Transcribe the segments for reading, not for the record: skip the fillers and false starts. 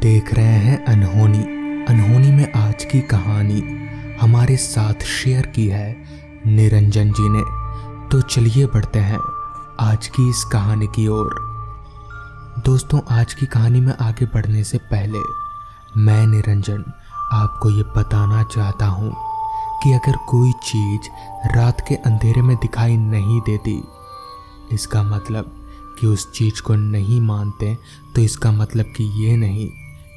देख रहे हैं अनहोनी। अनहोनी में आज की कहानी हमारे साथ शेयर की है निरंजन जी ने। तो चलिए बढ़ते हैं आज की इस कहानी की ओर। दोस्तों, आज की कहानी में आगे बढ़ने से पहले मैं निरंजन आपको ये बताना चाहता हूँ कि अगर कोई चीज़ रात के अंधेरे में दिखाई नहीं देती, इसका मतलब कि उस चीज़ को नहीं मानते, तो इसका मतलब कि ये नहीं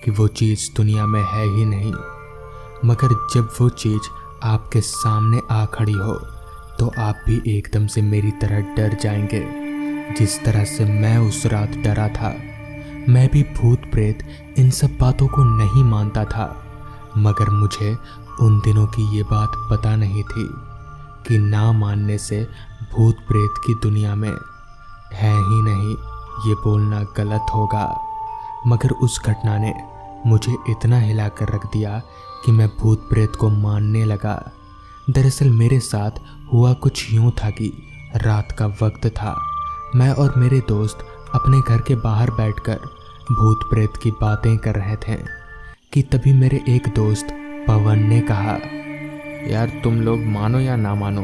कि वो चीज़ दुनिया में है ही नहीं। मगर जब वो चीज़ आपके सामने आ खड़ी हो तो आप भी एकदम से मेरी तरह डर जाएंगे, जिस तरह से मैं उस रात डरा था। मैं भी भूत प्रेत इन सब बातों को नहीं मानता था, मगर मुझे उन दिनों की ये बात पता नहीं थी कि ना मानने से भूत प्रेत की दुनिया में है ही नहीं, ये बोलना गलत होगा। मगर उस घटना ने मुझे इतना हिला कर रख दिया कि मैं भूत प्रेत को मानने लगा। दरअसल मेरे साथ हुआ कुछ यूँ था कि रात का वक्त था। मैं और मेरे दोस्त अपने घर के बाहर बैठकर भूत प्रेत की बातें कर रहे थे कि तभी मेरे एक दोस्त पवन ने कहा, यार तुम लोग मानो या ना मानो,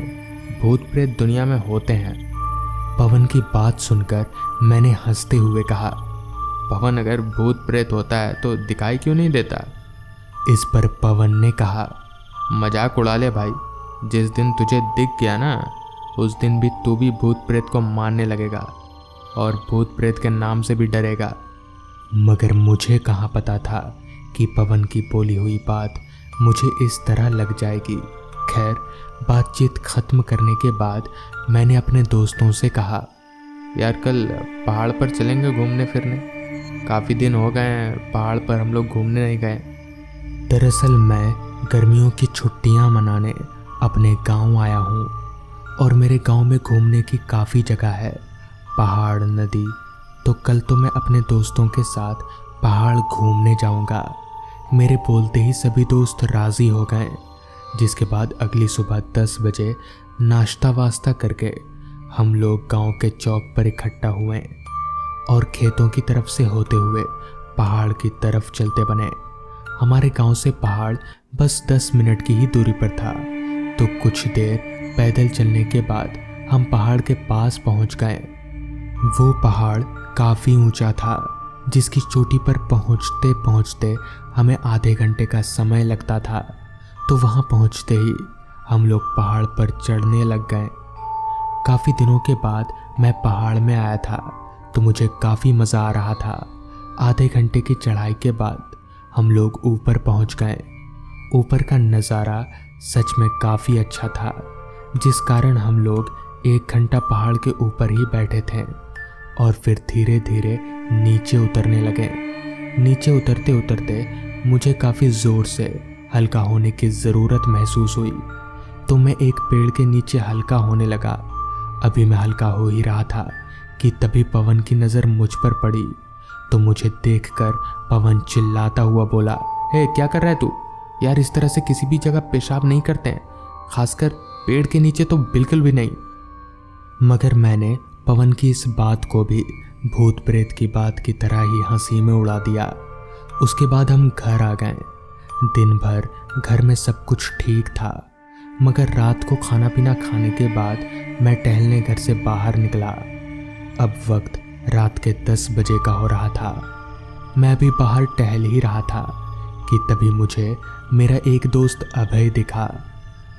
भूत प्रेत दुनिया में होते हैं। पवन की बात सुनकर मैंने हंसते हुए कहा, पवन, अगर भूत प्रेत होता है तो दिखाई क्यों नहीं देता? इस पर पवन ने कहा, मजाक उड़ा ले भाई, जिस दिन तुझे दिख गया ना, उस दिन भी तू भी भूत प्रेत को मानने लगेगा और भूत प्रेत के नाम से भी डरेगा। मगर मुझे कहाँ पता था कि पवन की बोली हुई बात मुझे इस तरह लग जाएगी। खैर, बातचीत खत्म करने के बाद मैंने अपने दोस्तों से कहा, यार कल पहाड़ पर चलेंगे घूमने फिरने, काफ़ी दिन हो गए हैं पहाड़ पर हम लोग घूमने नहीं गए। दरअसल मैं गर्मियों की छुट्टियां मनाने अपने गांव आया हूं और मेरे गांव में घूमने की काफ़ी जगह है, पहाड़, नदी। तो कल तो मैं अपने दोस्तों के साथ पहाड़ घूमने जाऊंगा। मेरे बोलते ही सभी दोस्त राज़ी हो गए, जिसके बाद अगली सुबह 10 बजे नाश्ता वास्ता करके हम लोग गांव के चौक पर इकट्ठा हुए और खेतों की तरफ से होते हुए पहाड़ की तरफ चलते बने। हमारे गांव से पहाड़ बस 10 मिनट की ही दूरी पर था। तो कुछ देर पैदल चलने के बाद हम पहाड़ के पास पहुंच गए। वो पहाड़ काफ़ी ऊंचा था, जिसकी चोटी पर पहुंचते पहुंचते हमें आधे घंटे का समय लगता था। तो वहां पहुंचते ही हम लोग पहाड़ पर चढ़ने लग गए। काफ़ी दिनों के बाद मैं पहाड़ में आया था, तो मुझे काफ़ी मज़ा आ रहा था। आधे घंटे की चढ़ाई के बाद हम लोग ऊपर पहुंच गए। ऊपर का नज़ारा सच में काफ़ी अच्छा था, जिस कारण हम लोग 1 घंटा पहाड़ के ऊपर ही बैठे थे और फिर धीरे धीरे नीचे उतरने लगे। नीचे उतरते उतरते मुझे काफ़ी ज़ोर से हल्का होने की ज़रूरत महसूस हुई, तो मैं एक पेड़ के नीचे हल्का होने लगा। अभी मैं हल्का हो ही रहा था कि तभी पवन की नज़र मुझ पर पड़ी। तो मुझे देखकर पवन चिल्लाता हुआ बोला, हे क्या कर रहा है तू? यार इस तरह से किसी भी जगह पेशाब नहीं करते हैं, खासकर पेड़ के नीचे तो बिल्कुल भी नहीं। मगर मैंने पवन की इस बात को भी भूत प्रेत की बात की तरह ही हंसी में उड़ा दिया। उसके बाद हम घर आ गए। दिन भर घर में सब कुछ ठीक था, मगर रात को खाना पीना खाने के बाद मैं टहलने घर से बाहर निकला। अब वक्त रात के 10 बजे का हो रहा था। मैं भी बाहर टहल ही रहा था कि तभी मुझे मेरा एक दोस्त अभय दिखा,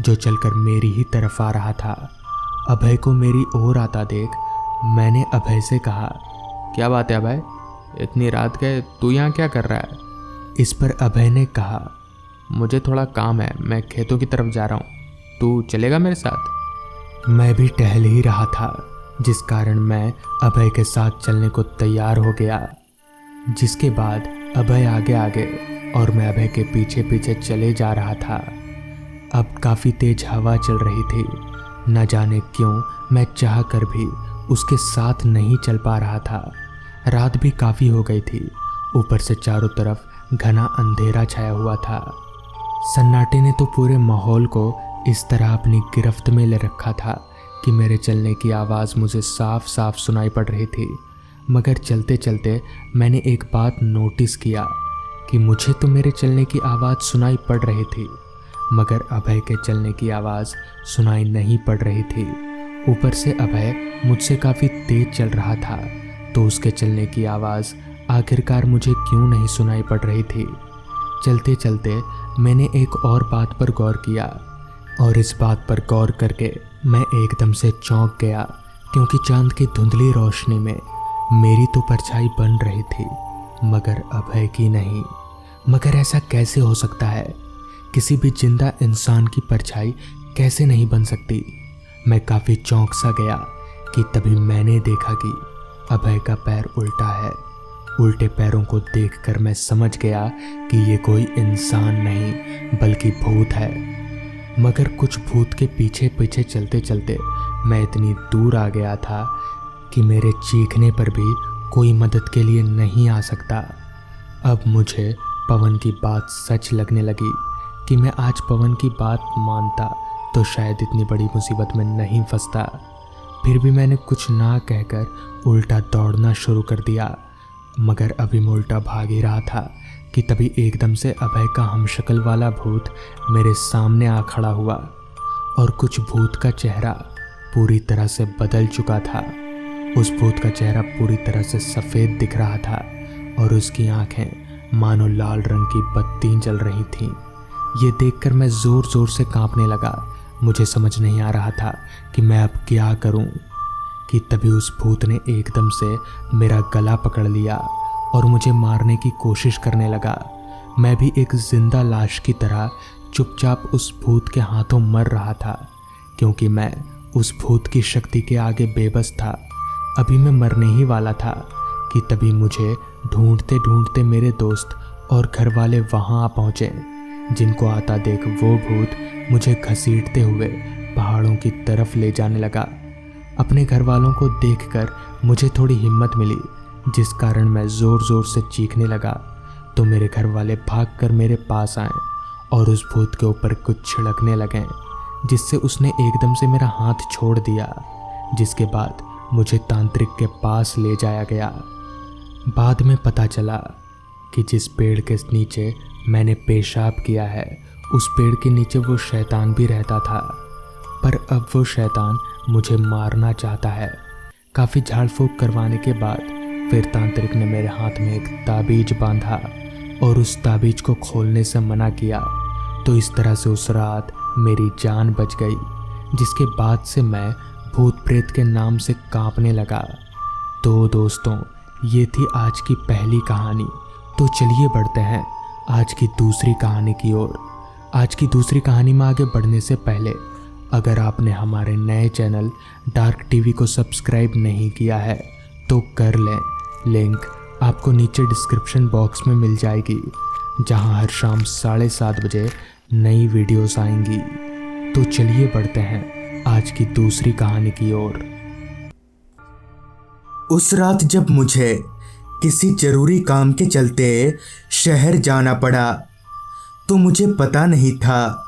जो चलकर मेरी ही तरफ आ रहा था। अभय को मेरी ओर आता देख मैंने अभय से कहा, क्या बात है अभय, इतनी रात के तू यहाँ क्या कर रहा है? इस पर अभय ने कहा, मुझे थोड़ा काम है, मैं खेतों की तरफ जा रहा हूँ, तू चलेगा मेरे साथ? मैं भी टहल ही रहा था, जिस कारण मैं अभय के साथ चलने को तैयार हो गया। जिसके बाद अभय आगे आगे और मैं अभय के पीछे पीछे चले जा रहा था। अब काफ़ी तेज हवा चल रही थी। न जाने क्यों मैं चाह कर भी उसके साथ नहीं चल पा रहा था। रात भी काफ़ी हो गई थी, ऊपर से चारों तरफ घना अंधेरा छाया हुआ था। सन्नाटे ने तो पूरे माहौल को इस तरह अपनी गिरफ्त में ले रखा था कि मेरे चलने की आवाज़ मुझे साफ साफ सुनाई पड़ रही थी। मगर चलते चलते मैंने एक बात नोटिस किया कि मुझे तो मेरे चलने की आवाज़ सुनाई पड़ रही थी, मगर अभय के चलने की आवाज़ सुनाई नहीं पड़ रही थी। ऊपर से अभय मुझसे काफ़ी तेज चल रहा था, तो उसके चलने की आवाज़ आखिरकार मुझे क्यों नहीं सुनाई पड़ रही थी। चलते चलते मैंने एक और बात पर गौर किया, और इस बात पर गौर करके मैं एकदम से चौंक गया, क्योंकि चांद की धुंधली रोशनी में मेरी तो परछाई बन रही थी, मगर अभय की नहीं। मगर ऐसा कैसे हो सकता है? किसी भी जिंदा इंसान की परछाई कैसे नहीं बन सकती? मैं काफ़ी चौंक सा गया कि तभी मैंने देखा कि अभय का पैर उल्टा है। उल्टे पैरों को देखकर मैं समझ गया कि ये कोई इंसान नहीं बल्कि भूत है। मगर कुछ भूत के पीछे पीछे चलते चलते मैं इतनी दूर आ गया था कि मेरे चीखने पर भी कोई मदद के लिए नहीं आ सकता। अब मुझे पवन की बात सच लगने लगी कि मैं आज पवन की बात मानता तो शायद इतनी बड़ी मुसीबत में नहीं फंसता। फिर भी मैंने कुछ ना कहकर उल्टा दौड़ना शुरू कर दिया, मगर अभी मैं उल्टा भाग ही रहा था कि तभी एकदम से अभय का हमशक्ल वाला भूत मेरे सामने आ खड़ा हुआ, और कुछ भूत का चेहरा पूरी तरह से बदल चुका था। उस भूत का चेहरा पूरी तरह से सफ़ेद दिख रहा था, और उसकी आंखें मानो लाल रंग की बत्ती जल रही थीं। ये देखकर मैं ज़ोर ज़ोर से कांपने लगा। मुझे समझ नहीं आ रहा था कि मैं अब क्या करूं, कि तभी उस भूत ने एकदम से मेरा गला पकड़ लिया और मुझे मारने की कोशिश करने लगा। मैं भी एक जिंदा लाश की तरह चुपचाप उस भूत के हाथों मर रहा था, क्योंकि मैं उस भूत की शक्ति के आगे बेबस था। अभी मैं मरने ही वाला था कि तभी मुझे ढूंढते ढूंढते मेरे दोस्त और घर वाले वहाँ आ पहुँचे, जिनको आता देख वो भूत मुझे घसीटते हुए पहाड़ों की तरफ ले जाने लगा। अपने घर वालों को देखकर मुझे थोड़ी हिम्मत मिली, जिस कारण मैं ज़ोर ज़ोर से चीखने लगा, तो मेरे घर वाले भागकर मेरे पास आए और उस भूत के ऊपर कुछ छिड़कने लगे, जिससे उसने एकदम से मेरा हाथ छोड़ दिया। जिसके बाद मुझे तांत्रिक के पास ले जाया गया। बाद में पता चला कि जिस पेड़ के नीचे मैंने पेशाब किया है, उस पेड़ के नीचे वो शैतान भी रहता था, पर अब वो शैतान मुझे मारना चाहता है। काफ़ी झाड़ फूक करवाने के बाद फिर तांत्रिक ने मेरे हाथ में एक ताबीज बांधा और उस ताबीज को खोलने से मना किया, तो इस तरह से उस रात मेरी जान बच गई, जिसके बाद से मैं भूत प्रेत के नाम से कांपने लगा। तो दोस्तों, ये थी आज की पहली कहानी। तो चलिए बढ़ते हैं आज की दूसरी कहानी की ओर। आज की दूसरी कहानी में आगे बढ़ने से पहले अगर आपने हमारे नए चैनल डार्क टीवी को सब्सक्राइब नहीं किया है तो कर लें। लिंक आपको नीचे डिस्क्रिप्शन बॉक्स में मिल जाएगी, जहां हर शाम 7:30 बजे नई वीडियोस आएंगी। तो चलिए बढ़ते हैं आज की दूसरी कहानी की ओर। उस रात जब मुझे किसी जरूरी काम के चलते शहर जाना पड़ा, तो मुझे पता नहीं था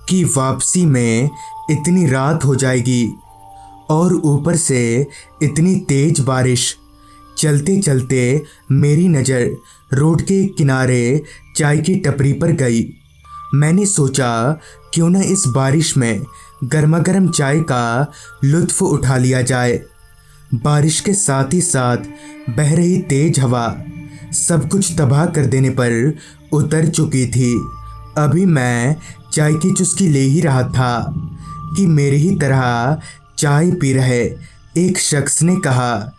कि वापसी में इतनी रात हो जाएगी, और ऊपर से इतनी तेज बारिश। चलते चलते मेरी नज़र रोड के किनारे चाय की टपरी पर गई। मैंने सोचा क्यों न इस बारिश में गर्मा गर्म चाय का लुत्फ़ उठा लिया जाए। बारिश के साथ ही साथ बह रही तेज हवा सब कुछ तबाह कर देने पर उतर चुकी थी। अभी मैं चाय की चुस्की ले ही रहा था कि मेरी ही तरह चाय पी रहे एक शख्स ने कहा,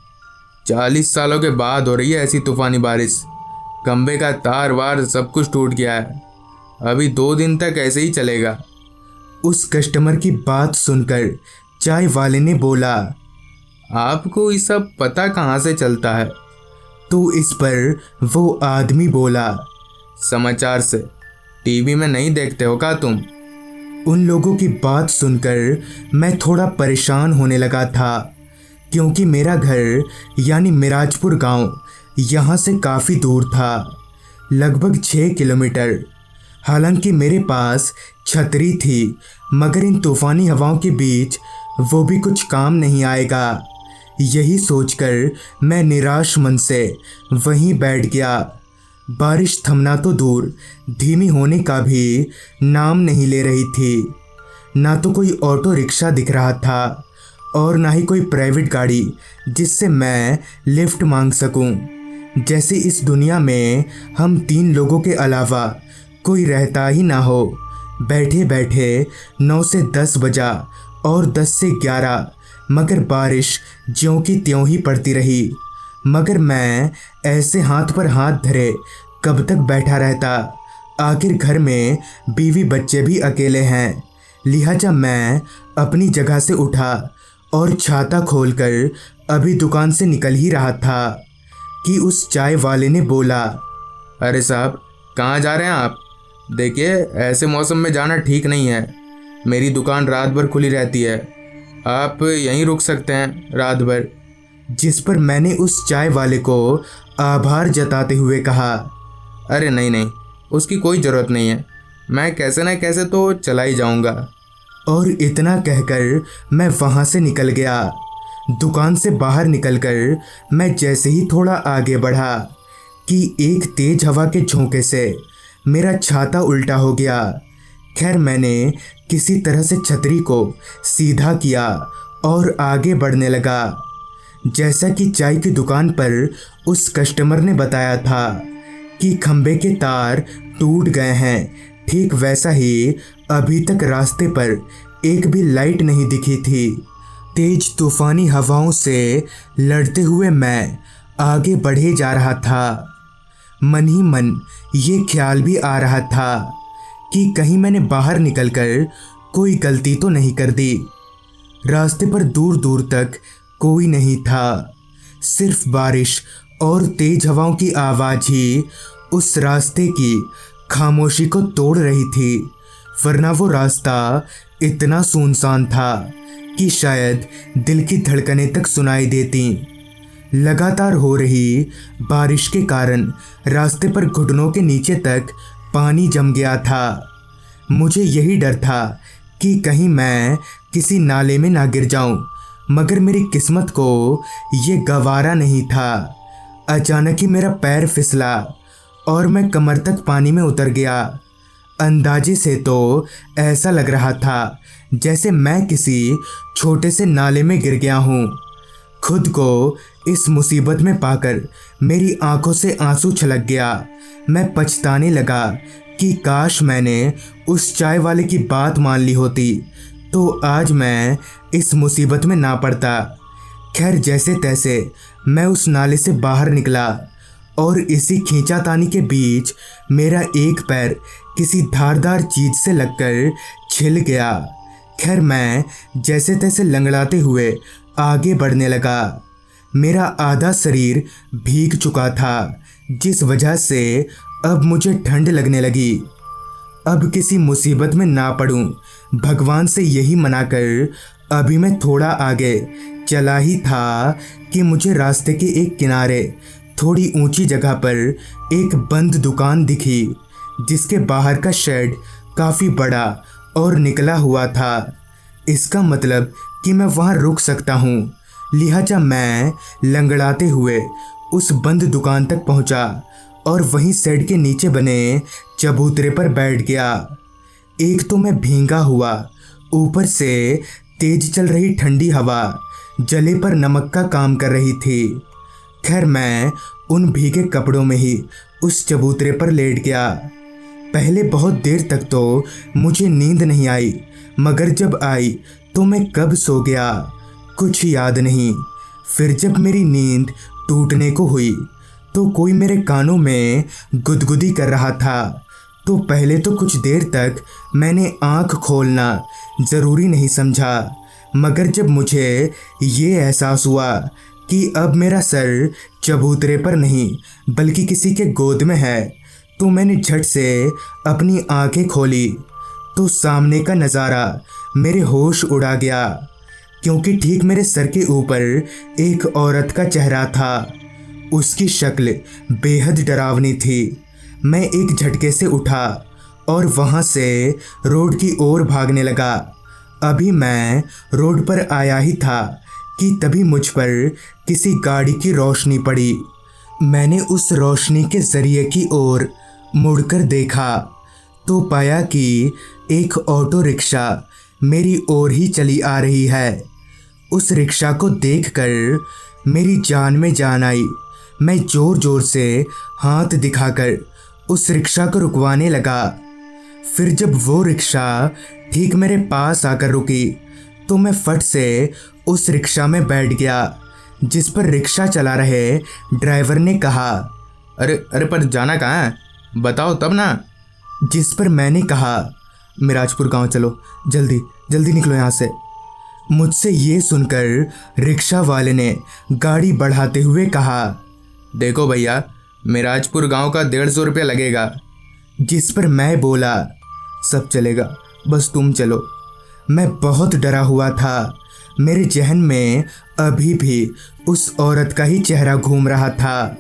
40 सालों के बाद हो रही है ऐसी तूफानी बारिश। खंबे का तार वार सब कुछ टूट गया है। अभी 2 दिन तक ऐसे ही चलेगा। उस कस्टमर की बात सुनकर चाय वाले ने बोला, आपको ये सब पता कहाँ से चलता है? तो इस पर वो आदमी बोला, समाचार से। टीवी में नहीं देखते हो क्या तुम? उन लोगों की बात सुनकर मैं थोड़ा परेशान होने लगा था, क्योंकि मेरा घर यानी मिराजपुर गांव यहाँ से काफ़ी दूर था, लगभग 6 किलोमीटर। हालांकि मेरे पास छतरी थी, मगर इन तूफ़ानी हवाओं के बीच वो भी कुछ काम नहीं आएगा। यही सोचकर मैं निराश मन से वहीं बैठ गया। बारिश थमना तो दूर, धीमी होने का भी नाम नहीं ले रही थी। ना तो कोई ऑटो रिक्शा दिख रहा था और ना ही कोई प्राइवेट गाड़ी जिससे मैं लिफ्ट मांग सकूं। जैसे इस दुनिया में हम 3 लोगों के अलावा कोई रहता ही ना हो। बैठे बैठे 9 से 10 बजा और 10 से 11, मगर बारिश ज्यों की त्यों ही पड़ती रही। मगर मैं ऐसे हाथ पर हाथ धरे कब तक बैठा रहता। आखिर घर में बीवी बच्चे भी अकेले हैं, लिहाजा मैं अपनी जगह से उठा और छाता खोलकर अभी दुकान से निकल ही रहा था कि उस चाय वाले ने बोला, अरे साहब, कहाँ जा रहे हैं आप? देखिए, ऐसे मौसम में जाना ठीक नहीं है। मेरी दुकान रात भर खुली रहती है, आप यहीं रुक सकते हैं रात भर। जिस पर मैंने उस चाय वाले को आभार जताते हुए कहा, अरे नहीं नहीं, उसकी कोई ज़रूरत नहीं है, मैं कैसे न कैसे तो चला ही जाऊंगा। और इतना कहकर मैं वहाँ से निकल गया। दुकान से बाहर निकलकर मैं जैसे ही थोड़ा आगे बढ़ा कि एक तेज हवा के झोंके से मेरा छाता उल्टा हो गया। खैर, मैंने किसी तरह से छतरी को सीधा किया और आगे बढ़ने लगा। जैसा कि चाय की दुकान पर उस कस्टमर ने बताया था कि खंबे के तार टूट गए हैं, ठीक वैसा ही अभी तक रास्ते पर एक भी लाइट नहीं दिखी थी। तेज तूफानी हवाओं से लड़ते हुए मैं आगे बढ़े जा रहा था। मन ही मन ये ख्याल भी आ रहा था कि कहीं मैंने बाहर निकलकर कोई गलती तो नहीं कर दी। रास्ते पर दूर दूर तक कोई नहीं था, सिर्फ बारिश और तेज हवाओं की आवाज़ ही उस रास्ते की खामोशी को तोड़ रही थी। वरना वो रास्ता इतना सुनसान था कि शायद दिल की धड़कनें तक सुनाई देती। लगातार हो रही बारिश के कारण रास्ते पर घुटनों के नीचे तक पानी जम गया था। मुझे यही डर था कि कहीं मैं किसी नाले में ना गिर जाऊं, मगर मेरी किस्मत को ये गवारा नहीं था। अचानक ही मेरा पैर फिसला और मैं कमर तक पानी में उतर गया। अंदाजे से तो ऐसा लग रहा था जैसे मैं किसी छोटे से नाले में गिर गया हूँ। खुद को इस मुसीबत में पाकर मेरी आंखों से आंसू छलक गया। मैं पछताने लगा कि काश मैंने उस चाय वाले की बात मान ली होती तो आज मैं इस मुसीबत में ना पड़ता। खैर, जैसे तैसे मैं उस नाले से बाहर निकला और इसी खींचातानी के बीच मेरा एक पैर किसी धारदार चीज से लगकर छिल गया। खैर, मैं जैसे तैसे लंगड़ाते हुए आगे बढ़ने लगा। मेरा आधा शरीर भीग चुका था, जिस वजह से अब मुझे ठंड लगने लगी। अब किसी मुसीबत में ना पड़ूं, भगवान से यही मनाकर अभी मैं थोड़ा आगे चला ही था कि मुझे रास्ते के एक किनारे थोड़ी ऊंची जगह पर एक बंद दुकान दिखी, जिसके बाहर का शेड काफ़ी बड़ा और निकला हुआ था। इसका मतलब कि मैं वहाँ रुक सकता हूँ। लिहाजा मैं लंगड़ाते हुए उस बंद दुकान तक पहुँचा और वहीं शेड के नीचे बने चबूतरे पर बैठ गया। एक तो मैं भींगा हुआ, ऊपर से तेज चल रही ठंडी हवा जले पर नमक का काम कर रही थी। खैर, मैं उन भीगे कपड़ों में ही उस चबूतरे पर लेट गया। पहले बहुत देर तक तो मुझे नींद नहीं आई, मगर जब आई तो मैं कब सो गया कुछ याद नहीं। फिर जब मेरी नींद टूटने को हुई तो कोई मेरे कानों में गुदगुदी कर रहा था। तो पहले तो कुछ देर तक मैंने आँख खोलना ज़रूरी नहीं समझा, मगर जब मुझे ये एहसास हुआ कि अब मेरा सर चबूतरे पर नहीं बल्कि किसी के गोद में है, तो मैंने झट से अपनी आंखें खोली तो सामने का नज़ारा मेरे होश उड़ा गया, क्योंकि ठीक मेरे सर के ऊपर एक औरत का चेहरा था। उसकी शक्ल बेहद डरावनी थी। मैं एक झटके से उठा और वहाँ से रोड की ओर भागने लगा। अभी मैं रोड पर आया ही था कि तभी मुझ पर किसी गाड़ी की रोशनी पड़ी। मैंने उस रोशनी के जरिए की ओर मुड़कर देखा तो पाया कि एक ऑटो रिक्शा मेरी ओर ही चली आ रही है। उस रिक्शा को देखकर मेरी जान में जान आई। मैं ज़ोर ज़ोर से हाथ दिखाकर उस रिक्शा को रुकवाने लगा। फिर जब वो रिक्शा ठीक मेरे पास आकर रुकी तो मैं फट से उस रिक्शा में बैठ गया, जिस पर रिक्शा चला रहे ड्राइवर ने कहा, अरे अरे पर जाना कहाँ है, बताओ तब ना। जिस पर मैंने कहा, मिराजपुर गांव चलो, जल्दी जल्दी निकलो यहाँ से। मुझसे ये सुनकर रिक्शा वाले ने गाड़ी बढ़ाते हुए कहा, देखो भैया, मिराजपुर गांव का 150 रुपया लगेगा। जिस पर मैं बोला, सब चलेगा, बस तुम चलो। मैं बहुत डरा हुआ था। मेरे जहन में अभी भी उस औरत का ही चेहरा घूम रहा था।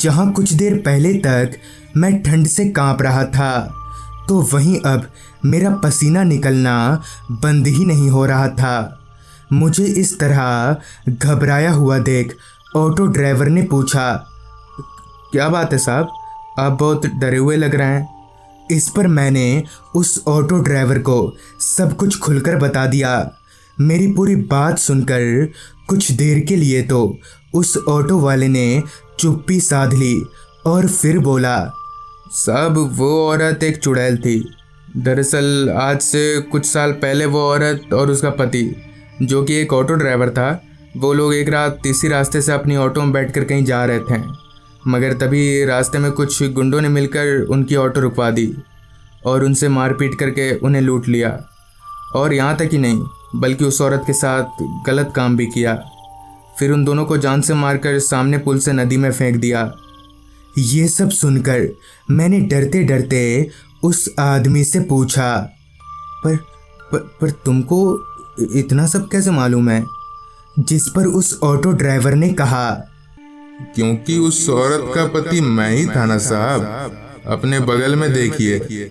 जहाँ कुछ देर पहले तक मैं ठंड से कांप रहा था, तो वहीं अब मेरा पसीना निकलना बंद ही नहीं हो रहा था। मुझे इस तरह घबराया हुआ देख ऑटो ड्राइवर ने पूछा, क्या बात है साहब, आप बहुत डरे हुए लग रहे हैं। इस पर मैंने उस ऑटो ड्राइवर को सब कुछ खुलकर बता दिया। मेरी पूरी बात सुनकर कुछ देर के लिए तो उस ऑटो वाले ने चुप्पी साध ली और फिर बोला, साहब वो औरत एक चुड़ैल थी। दरअसल आज से कुछ साल पहले वो औरत और उसका पति, जो कि एक ऑटो ड्राइवर था, वो लोग एक रात इसी रास्ते से अपनी ऑटो में बैठकर कहीं जा रहे थे, मगर तभी रास्ते में कुछ गुंडों ने मिलकर उनकी ऑटो रुकवा दी और उनसे मारपीट करके उन्हें लूट लिया। और यहाँ तक ही नहीं, बल्कि उस औरत के साथ गलत काम भी किया। फिर उन दोनों को जान से मारकर सामने पुल से नदी में फेंक दिया। ये सब सुनकर मैंने डरते डरते उस आदमी से पूछा, पर तुमको इतना सब कैसे मालूम है? जिस पर उस ऑटो ड्राइवर ने कहा, क्योंकि उस औरत का पति मैं ही था ना साहब, अपने बगल में देखिए।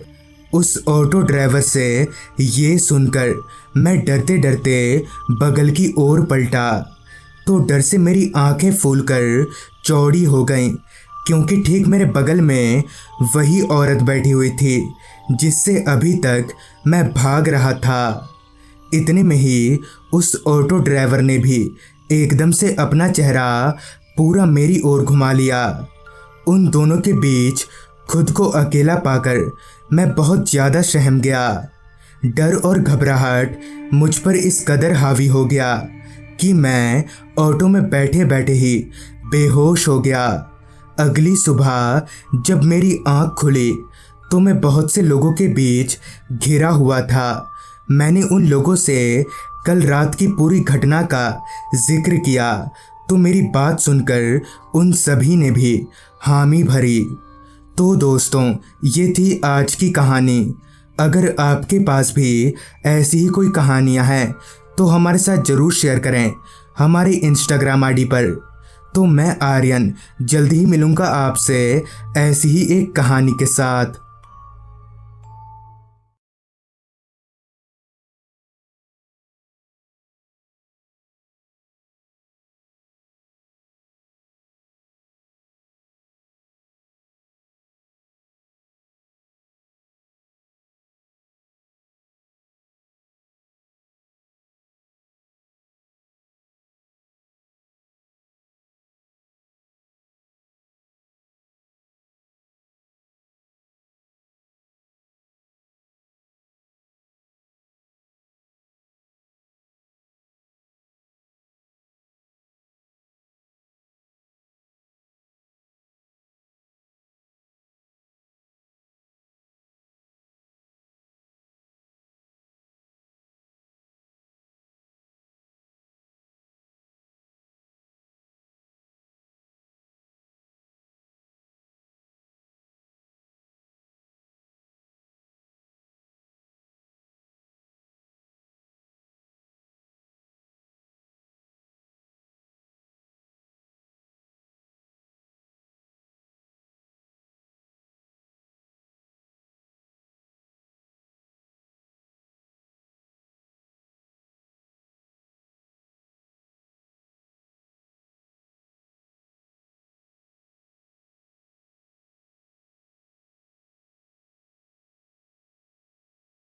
उस ऑटो ड्राइवर से ये सुनकर मैं डरते डरते बगल की ओर पलटा तो डर से मेरी आंखें फूलकर चौड़ी हो गईं, क्योंकि ठीक मेरे बगल में वही औरत बैठी हुई थी जिससे अभी तक मैं भाग रहा था। इतने में ही उस ऑटो ड्राइवर ने भी एकदम से अपना चेहरा पूरा मेरी ओर घुमा लिया। उन दोनों के बीच खुद को अकेला पाकर मैं बहुत ज़्यादा सहम गया। डर और घबराहट मुझ पर इस कदर हावी हो गया कि मैं ऑटो में बैठे बैठे ही बेहोश हो गया। अगली सुबह जब मेरी आँख खुली तो मैं बहुत से लोगों के बीच घिरा हुआ था। मैंने उन लोगों से कल रात की पूरी घटना का जिक्र किया तो मेरी बात सुनकर उन सभी ने भी हामी भरी। तो दोस्तों, ये थी आज की कहानी। अगर आपके पास भी ऐसी ही कोई कहानियाँ हैं तो हमारे साथ ज़रूर शेयर करें हमारे इंस्टाग्राम आईडी पर। तो मैं आर्यन जल्दी ही मिलूँगा आपसे ऐसी ही एक कहानी के साथ।